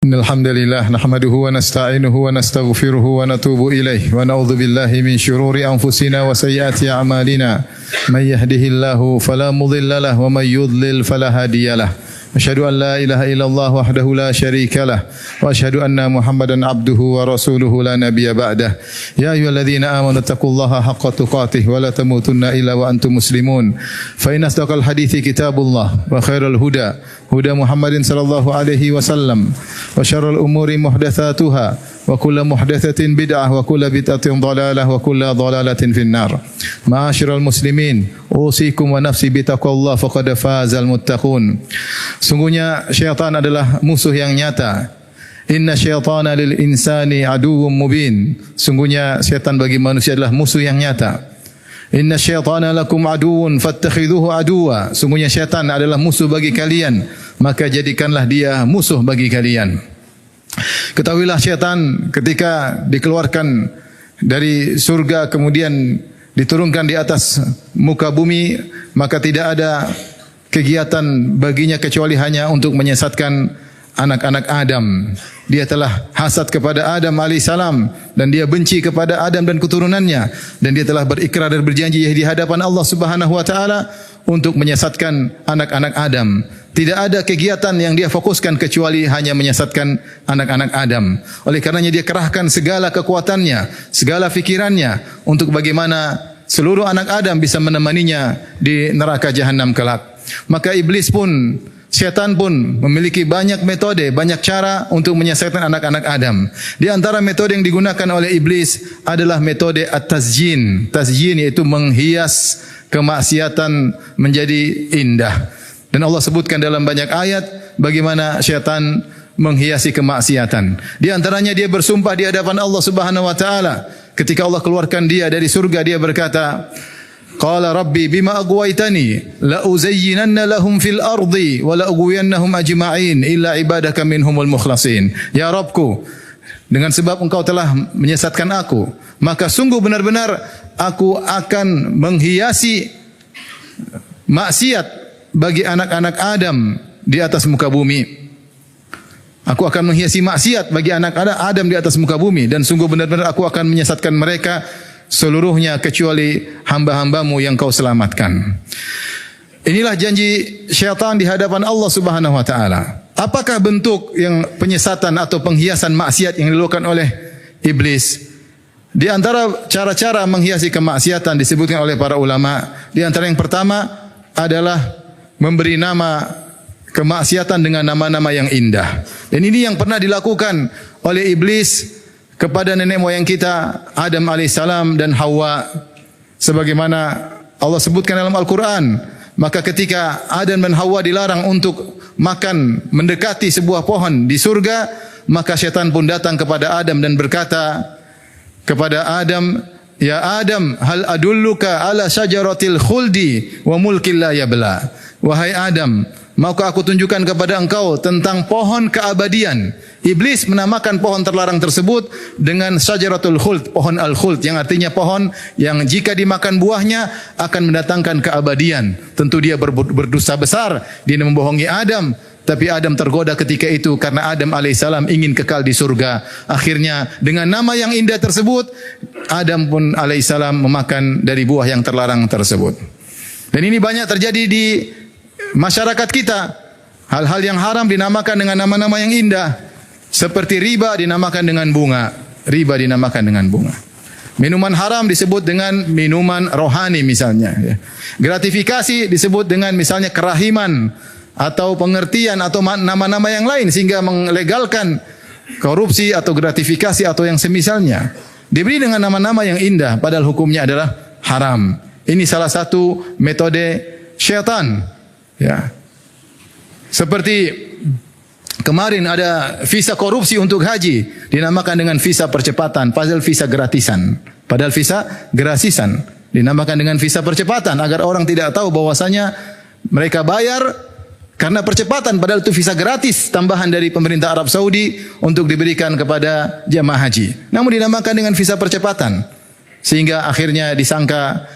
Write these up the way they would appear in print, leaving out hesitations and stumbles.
Innal hamdalillah nahmaduhu wa nasta'inuhu wa nastaghfiruhu wa natubu ilayh wa na'udzu billahi min shururi anfusina wa sayyiati a'malina may yahdihillahu fala mudilla lahu wa may yudlil fala hadiyalah. Asyhadu an la ilaha illallah wahdahu la syarikalah wa asyhadu anna Muhammadan abduhu wa rasuluhu la nabiyya ba'dah. Ya ayyuhalladzina amanu taqullaha haqqa tuqatih wa la tamutunna illa wa antum muslimun. Fa inna asdaqal hadithi kitabullah wa khairal huda huda Muhammadin sallallahu alaihi wasallam wa syarrul umuri muhdatsatuha wa kullu muhdatsatin bid'ah wa kullu bid'atin dhalalah wa kullu dhalalatin finnar. Ma'asyiral muslimin, usikum wa nafsi bitaqwallah faqad fazal muttaqun. Sungguhnya syaitan adalah musuh yang nyata. Inna syaitana lil insani aduwwum mubin. Sungguhnya syaitan bagi manusia adalah musuh yang nyata. Inna syaitana lakum aduwwun fattakhidhuhu aduwa. Sungguhnya syaitan adalah musuh bagi kalian, maka jadikanlah dia musuh bagi kalian. Ketahuilah syaitan ketika dikeluarkan dari surga kemudian diturunkan di atas muka bumi, maka tidak ada kegiatan baginya kecuali hanya untuk menyesatkan anak-anak Adam. Dia telah hasad kepada Adam alaihissalam dan dia benci kepada Adam dan keturunannya, dan dia telah berikrar dan berjanji di hadapan Allah Subhanahu wa taala untuk menyesatkan anak-anak Adam. Tidak ada kegiatan yang dia fokuskan kecuali hanya menyesatkan anak-anak Adam. Oleh karenanya dia kerahkan segala kekuatannya, segala fikirannya untuk bagaimana seluruh anak Adam bisa menemaninya di neraka jahanam kelak. Maka iblis pun, syaitan pun memiliki banyak metode, banyak cara untuk menyesatkan anak-anak Adam. Di antara metode yang digunakan oleh iblis adalah metode at-tazyin. Tazyin yaitu menghias kemaksiatan menjadi indah. Dan Allah sebutkan dalam banyak ayat bagaimana syaitan menghiasi kemaksiatan. Di antaranya dia bersumpah di hadapan Allah Subhanahu wa taala. Ketika Allah keluarkan dia dari surga, dia berkata, Qala Rabbi bima aghwaytani la uzayyinanna lahum fil ardi wa la ughwiyannahum ajma'in illa ibadaka minhumul mukhlasin. Ya Rabbku, dengan sebab engkau telah menyesatkan aku, maka sungguh benar-benar aku akan menghiasi maksiat bagi anak-anak Adam di atas muka bumi. Aku akan menghiasi maksiat bagi anak-anak Adam di atas muka bumi, dan sungguh benar-benar aku akan menyesatkan mereka seluruhnya kecuali hamba-hambamu yang kau selamatkan. Inilah janji syaitan di hadapan Allah Subhanahu wa taala. Apakah bentuk yang penyesatan atau penghiasan maksiat yang dilakukan oleh iblis? Di antara cara-cara menghiasi kemaksiatan disebutkan oleh para ulama, di antara yang pertama adalah memberi nama kemaksiatan dengan nama-nama yang indah. Dan ini yang pernah dilakukan oleh iblis kepada nenek moyang kita Adam alaihissalam dan Hawa, sebagaimana Allah sebutkan dalam Al-Quran. Maka ketika Adam dan Hawa dilarang untuk makan mendekati sebuah pohon di surga, maka syaitan pun datang kepada Adam dan berkata kepada Adam, Ya Adam, hal adulluka ala syajaratil khuldi wa mulkil la yabla. Wahai Adam, maukah aku tunjukkan kepada engkau tentang pohon keabadian? Iblis menamakan pohon terlarang tersebut dengan syajaratul khuld, pohon al-khuld, yang artinya pohon yang jika dimakan buahnya akan mendatangkan keabadian. Tentu dia berdosa besar, dia membohongi Adam. Tapi Adam tergoda ketika itu karena Adam alaihissalam ingin kekal di surga. Akhirnya dengan nama yang indah tersebut, Adam pun alaihissalam memakan dari buah yang terlarang tersebut. Dan ini banyak terjadi di masyarakat kita. Hal-hal yang haram dinamakan dengan nama-nama yang indah. Seperti riba dinamakan dengan bunga. Riba dinamakan dengan bunga. Minuman haram disebut dengan minuman rohani misalnya. Gratifikasi disebut dengan misalnya kerahiman atau pengertian atau nama-nama yang lain, sehingga melegalkan korupsi atau gratifikasi atau yang semisalnya. Diberi dengan nama-nama yang indah padahal hukumnya adalah haram. Ini salah satu metode syaitan. Ya. Seperti kemarin ada visa korupsi untuk haji dinamakan dengan visa percepatan, padahal visa gratisan. Padahal visa gratisan dinamakan dengan visa percepatan agar orang tidak tahu bahwasanya mereka bayar karena percepatan, padahal itu visa gratis tambahan dari pemerintah Arab Saudi untuk diberikan kepada jamaah haji. Namun dinamakan dengan visa percepatan, sehingga akhirnya disangka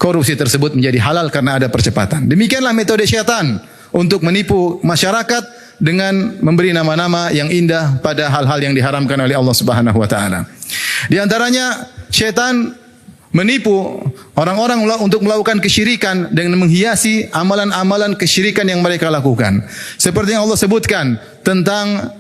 korupsi tersebut menjadi halal karena ada percepatan. Demikianlah metode syaitan untuk menipu masyarakat dengan memberi nama-nama yang indah pada hal-hal yang diharamkan oleh Allah Subhanahu wa taala. Di antaranya syaitan menipu orang-orang untuk melakukan kesyirikan dengan menghiasi amalan-amalan kesyirikan yang mereka lakukan. Seperti yang Allah sebutkan tentang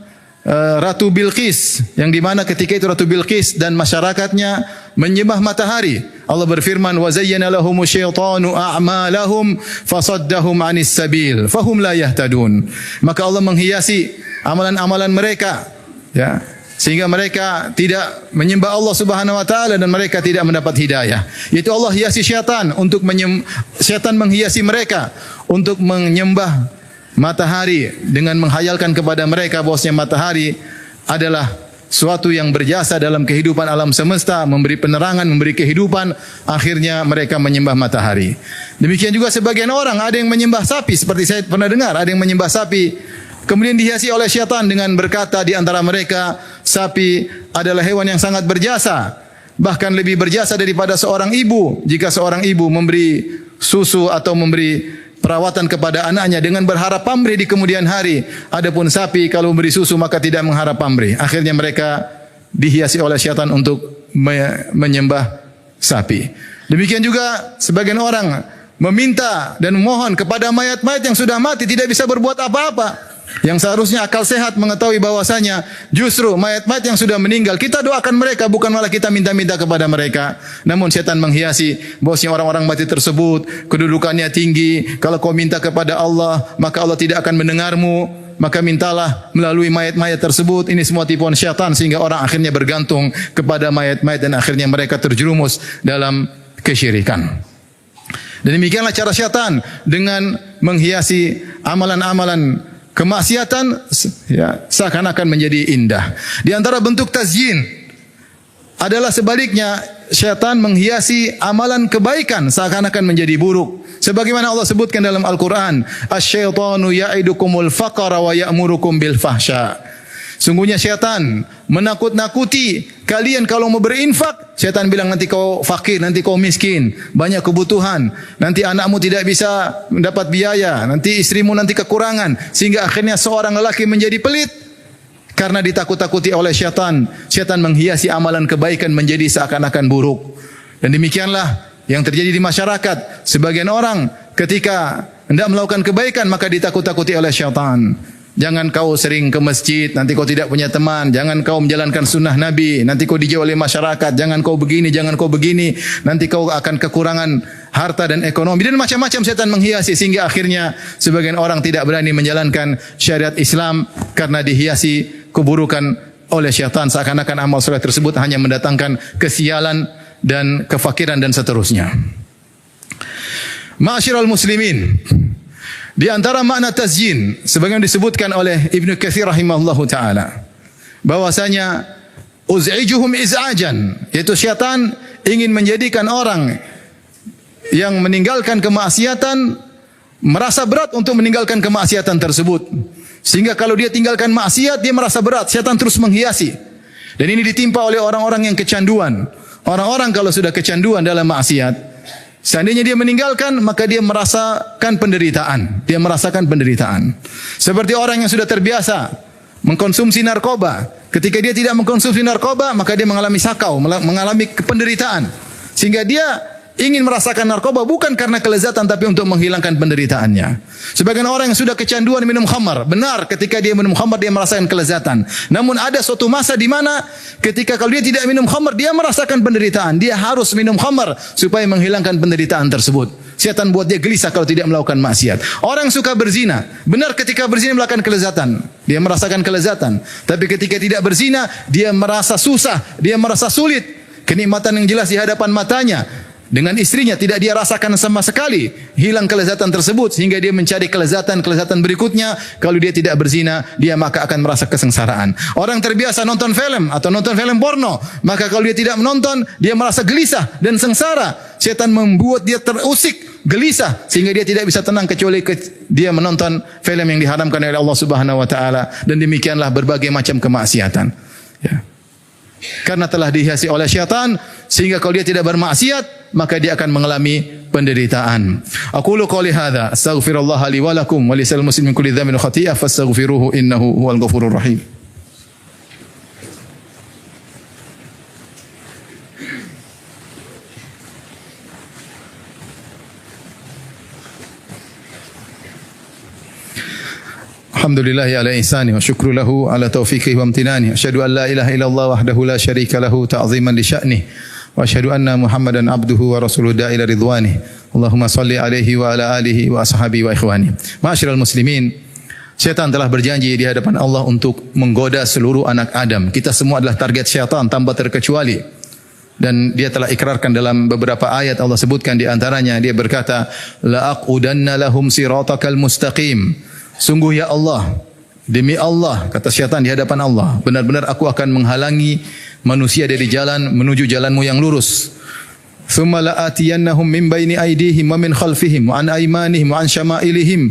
Ratu Bilqis, yang dimana ketika itu Ratu Bilqis dan masyarakatnya menyembah matahari. Allah berfirman, wa zayyana lahumu syaitanu a'malahum fasaddahum 'anis sabil fahum la yahtadun. Maka Allah menghiasi amalan-amalan mereka, ya, sehingga mereka tidak menyembah Allah Subhanahu wa taala dan mereka tidak mendapat hidayah. Yaitu Allah hiasi syaitan syaitan menghiasi mereka untuk menyembah matahari dengan menghayalkan kepada mereka bahwasanya matahari adalah suatu yang berjasa dalam kehidupan alam semesta, memberi penerangan, memberi kehidupan. Akhirnya mereka menyembah matahari. Demikian juga sebagian orang, ada yang menyembah sapi, seperti saya pernah dengar, ada yang menyembah sapi, kemudian dihiasi oleh syaitan dengan berkata di antara mereka, sapi adalah hewan yang sangat berjasa, bahkan lebih berjasa daripada seorang ibu. Jika seorang ibu memberi susu atau memberi perawatan kepada anaknya dengan berharap pamrih di kemudian hari. Adapun sapi kalau memberi susu maka tidak mengharap pamrih. Akhirnya mereka dihiasi oleh syaitan untuk menyembah sapi. Demikian juga sebagian orang meminta dan memohon kepada mayat-mayat yang sudah mati, tidak bisa berbuat apa-apa. Yang seharusnya akal sehat mengetahui bahwasanya justru mayat-mayat yang sudah meninggal kita doakan mereka, bukan malah kita minta-minta kepada mereka. Namun syaitan menghiasi bahwasanya orang-orang mati tersebut kedudukannya tinggi, kalau kau minta kepada Allah maka Allah tidak akan mendengarmu, maka mintalah melalui mayat-mayat tersebut. Ini semua tipuan syaitan sehingga orang akhirnya bergantung kepada mayat-mayat dan akhirnya mereka terjerumus dalam kesyirikan. Dan demikianlah cara syaitan dengan menghiasi amalan-amalan kemaksiatan, ya, seakan-akan menjadi indah. Di antara bentuk tazyin adalah sebaliknya, syaitan menghiasi amalan kebaikan seakan-akan menjadi buruk. Sebagaimana Allah sebutkan dalam Al-Quran, asy-syaitanu ya'idukumul faqra wa ya'murukum bil fahsya. Sungguhnya syaitan menakut-nakuti kalian kalau mau berinfak. Syaitan bilang nanti kau fakir, nanti kau miskin, banyak kebutuhan, nanti anakmu tidak bisa mendapat biaya, nanti istrimu nanti kekurangan, sehingga akhirnya seorang lelaki menjadi pelit karena ditakut-takuti oleh syaitan. Syaitan menghiasi amalan kebaikan menjadi seakan-akan buruk. Dan demikianlah yang terjadi di masyarakat. Sebagian orang ketika hendak melakukan kebaikan maka ditakut-takuti oleh syaitan. Jangan kau sering ke masjid, nanti kau tidak punya teman. Jangan kau menjalankan sunnah Nabi, nanti kau dijauh oleh masyarakat. Jangan kau begini, jangan kau begini, nanti kau akan kekurangan harta dan ekonomi. Dan macam-macam setan menghiasi sehingga akhirnya sebagian orang tidak berani menjalankan syariat Islam karena dihiasi keburukan oleh syaitan. Seakan-akan amal soleh tersebut hanya mendatangkan kesialan dan kefakiran dan seterusnya. Ma'asyiral muslimin, di antara makna tazyin sebagaimana disebutkan oleh Ibnu Katsir rahimahullahu taala bahwasanya uz'ijuhum iz'ajan, yaitu syaitan ingin menjadikan orang yang meninggalkan kemaksiatan merasa berat untuk meninggalkan kemaksiatan tersebut. Sehingga kalau dia tinggalkan maksiat dia merasa berat, syaitan terus menghiasi. Dan ini ditimpa oleh orang-orang yang kecanduan. Orang-orang kalau sudah kecanduan dalam maksiat, seandainya dia meninggalkan, maka dia merasakan penderitaan. Dia merasakan penderitaan. Seperti orang yang sudah terbiasa mengkonsumsi narkoba. Ketika dia tidak mengkonsumsi narkoba, maka dia mengalami sakau, mengalami penderitaan. Sehingga dia ingin merasakan narkoba bukan karena kelezatan, tapi untuk menghilangkan penderitaannya. Sebagian orang yang sudah kecanduan minum khamar, benar ketika dia minum khamar dia merasakan kelezatan. Namun ada suatu masa di mana ketika kalau dia tidak minum khamar dia merasakan penderitaan. Dia harus minum khamar supaya menghilangkan penderitaan tersebut. Syaitan buat dia gelisah kalau tidak melakukan maksiat. Orang suka berzina, benar ketika berzina melakukan kelezatan, dia merasakan kelezatan. Tapi ketika tidak berzina dia merasa susah, dia merasa sulit. Kenikmatan yang jelas di hadapan matanya dengan istrinya tidak dia rasakan sama sekali, hilang kelezatan tersebut sehingga dia mencari kelezatan berikutnya. Kalau dia tidak berzina, dia maka akan merasa kesengsaraan. Orang terbiasa nonton film atau nonton film porno, maka kalau dia tidak menonton, dia merasa gelisah dan sengsara. Setan membuat dia terusik, gelisah sehingga dia tidak bisa tenang kecuali dia menonton film yang diharamkan oleh Allah Subhanahu wa taala. Dan demikianlah berbagai macam kemaksiatan. Ya. Karena telah dihiasi oleh syaitan, sehingga kalau dia tidak bermaksiat, maka dia akan mengalami penderitaan. Aqulu qouli hadza astaghfirullah li wa lakum wa lisal muslimin kulli dhanbin wa khati'ah fastaghfiruhu innahu huwal ghafurur rahim. Alhamdulillahi ala ihsani wa syukru lahu ala taufiqihi wa amtinani. Asyhadu an la ilaha illallah wahdahu la syarika lahu ta'ziman li sya'nih. Wa asyhadu anna Muhammadan abduhu wa rasuluhu da'ila ridwanih. Allahumma salli alaihi wa ala alihi wa ashabihi wa ikhwani. Ma'asyiral muslimin, syaitan telah berjanji di hadapan Allah untuk menggoda seluruh anak Adam. Kita semua adalah target syaitan tanpa terkecuali. Dan dia telah ikrarkan dalam beberapa ayat, Allah sebutkan di antaranya, dia berkata, la aqudanna lahum siratakal mustaqim. Sungguh ya Allah, demi Allah, kata syaitan di hadapan Allah, benar-benar aku akan menghalangi manusia dari jalan menuju jalanmu yang lurus. Thumma la'atiyannahum min baini aydihim wa min khalfihim wa an aymanihim wa an syama'ilihim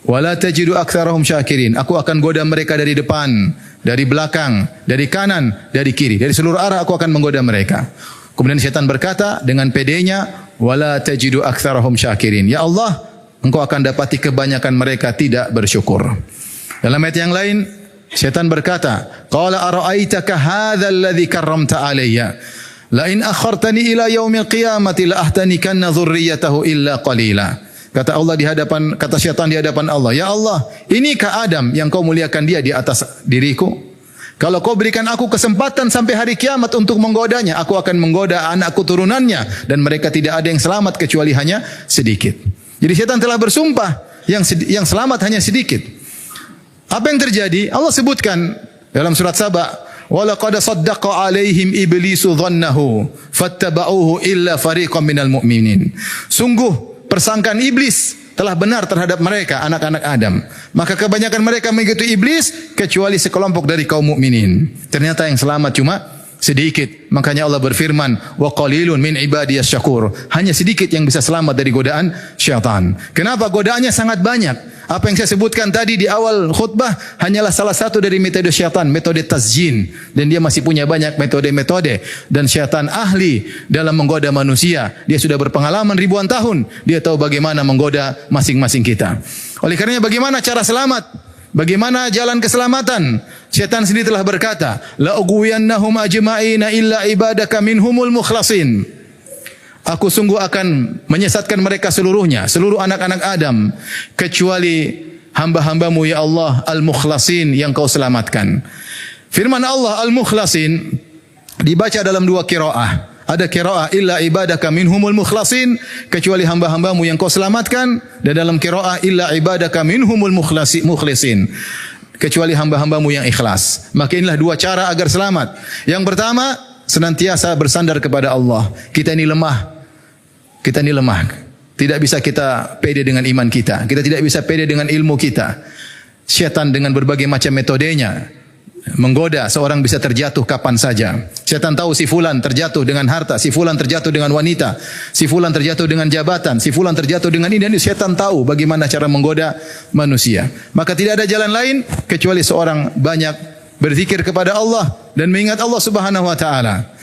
wa la tajidu aktsarahum syakirin. Aku akan goda mereka dari depan, dari belakang, dari kanan, dari kiri, dari seluruh arah aku akan menggoda mereka. Kemudian syaitan berkata dengan pedenya, wa la tajidu aktsarahum syakirin. Ya Allah, engkau akan dapati kebanyakan mereka tidak bersyukur. Dalam ayat yang lain, syaitan berkata, qala ara'aitaka hadzal ladzi karramta alayya la in akhartani ila yaumil qiyamati la ahtanikanna dzurriyyatahu illa qalila. Kata Allah di hadapan, kata syaitan di hadapan Allah, ya Allah, inikah Adam yang kau muliakan dia di atas diriku? Kalau kau berikan aku kesempatan sampai hari kiamat untuk menggodanya, aku akan menggoda anakku turunannya dan mereka tidak ada yang selamat kecuali hanya sedikit. Jadi syaitan telah bersumpah, yang selamat hanya sedikit. Apa yang terjadi? Allah sebutkan dalam surat Saba, wa laqad saddaqa alaihim iblisu dhannahu fattaba'uhu illa fariqam minal mu'minin. Sungguh persangkaan iblis telah benar terhadap mereka, anak-anak Adam. Maka kebanyakan mereka mengikuti iblis kecuali sekelompok dari kaum mukminin. Ternyata yang selamat cuma sedikit. Makanya Allah berfirman, wa qalilun min ibadiyas syakur. Hanya sedikit yang bisa selamat dari godaan syaitan. Kenapa? Godaannya sangat banyak. Apa yang saya sebutkan tadi di awal khutbah hanyalah salah satu dari metode syaitan, metode tazyin. Dan dia masih punya banyak metode-metode. Dan syaitan ahli dalam menggoda manusia. Dia sudah berpengalaman ribuan tahun. Dia tahu bagaimana menggoda masing-masing kita. Oleh karenanya bagaimana cara selamat? Bagaimana jalan keselamatan? Syaitan sendiri telah berkata, la ughwiyannahum ajma'ina illa ibadaka minhumul mukhlasin. Aku sungguh akan menyesatkan mereka seluruhnya, seluruh anak-anak Adam, kecuali hamba-hambamu ya Allah al-mukhlasin yang kau selamatkan. Firman Allah al-mukhlasin dibaca dalam dua qiraah. Ada qiraah illa ibadaka minhumul mukhlasin, kecuali hamba-hambamu yang kau selamatkan, dan dalam qiraah illa ibadaka minhumul mukhlisin, kecuali hamba-hambamu yang ikhlas. Maka inilah dua cara agar selamat. Yang pertama, senantiasa bersandar kepada Allah. Kita ini lemah. Kita ini lemah. Tidak bisa kita pede dengan iman kita. Kita tidak bisa pede dengan ilmu kita. Syaitan dengan berbagai macam metodenya menggoda, seorang bisa terjatuh kapan saja. Syaitan tahu si fulan terjatuh dengan harta, si fulan terjatuh dengan wanita, si fulan terjatuh dengan jabatan, si fulan terjatuh dengan ini. Syaitan tahu bagaimana cara menggoda manusia. Maka tidak ada jalan lain kecuali seorang banyak berzikir kepada Allah dan mengingat Allah Subhanahu wa taala.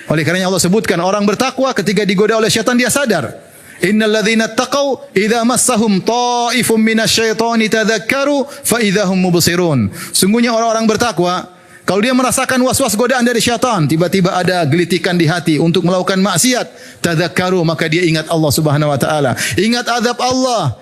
Oleh karenanya Allah sebutkan orang bertakwa ketika digoda oleh syaitan dia sadar. Innal ladzina taqaw idza massahum ta'ifun minasyaitani tadzakkaru fa idzahum mubsirun. Sungguhnya orang-orang bertakwa, kalau dia merasakan was-was godaan dari syaitan, tiba-tiba ada gelitikan di hati untuk melakukan maksiat, tadzakkaru, maka dia ingat Allah Subhanahu wa taala, ingat azab Allah,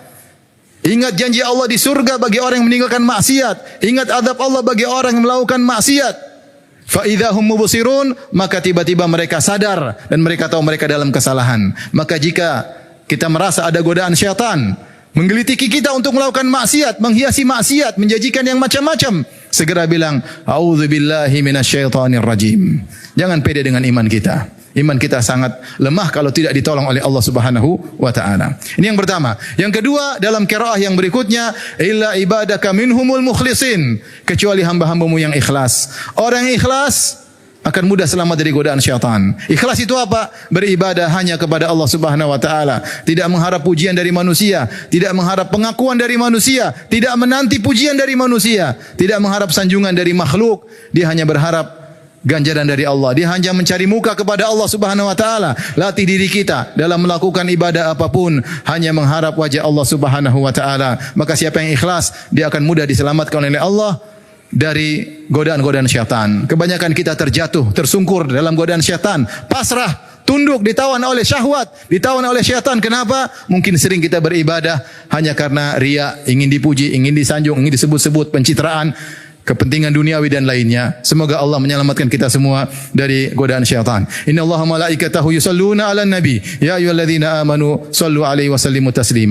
ingat janji Allah di surga bagi orang yang meninggalkan maksiat, ingat azab Allah bagi orang yang melakukan maksiat. Fa idzahum mubsirun, maka tiba-tiba mereka sadar dan mereka tahu mereka dalam kesalahan. Maka jika kita merasa ada godaan syaitan menggelitiki kita untuk melakukan maksiat, menghiasi maksiat, menjanjikan yang macam-macam, segera bilang a'udzubillahi minasyaitonir rajim. Jangan pede dengan iman kita. Iman kita sangat lemah kalau tidak ditolong oleh Allah Subhanahu wa taala. Ini yang pertama. Yang kedua, dalam qiraah yang berikutnya, illa ibadaka minhumul mukhlisin, kecuali hamba-hambamu yang ikhlas. Orang yang ikhlas akan mudah selamat dari godaan syaitan. Ikhlas itu apa? Beribadah hanya kepada Allah Subhanahu wa taala, tidak mengharap pujian dari manusia, tidak mengharap pengakuan dari manusia, tidak menanti pujian dari manusia, tidak mengharap sanjungan dari makhluk. Dia hanya berharap ganjaran dari Allah. Dia hanya mencari muka kepada Allah Subhanahu wa taala. Latih diri kita dalam melakukan ibadah apapun hanya mengharap wajah Allah Subhanahu wa taala. Maka siapa yang ikhlas, dia akan mudah diselamatkan oleh Allah dari godaan-godaan syaitan. Kebanyakan kita terjatuh, tersungkur dalam godaan syaitan, pasrah, tunduk, ditawan oleh syahwat, ditawan oleh syaitan. Kenapa? Mungkin sering kita beribadah hanya karena riya, ingin dipuji, ingin disanjung, ingin disebut-sebut, pencitraan, kepentingan duniawi dan lainnya. Semoga Allah menyelamatkan kita semua dari godaan syaitan. Innallaha malaikatahu yusalluna 'alan nabi ya ayyuhalladzina amanu sallu alaihi wa sallimu taslima.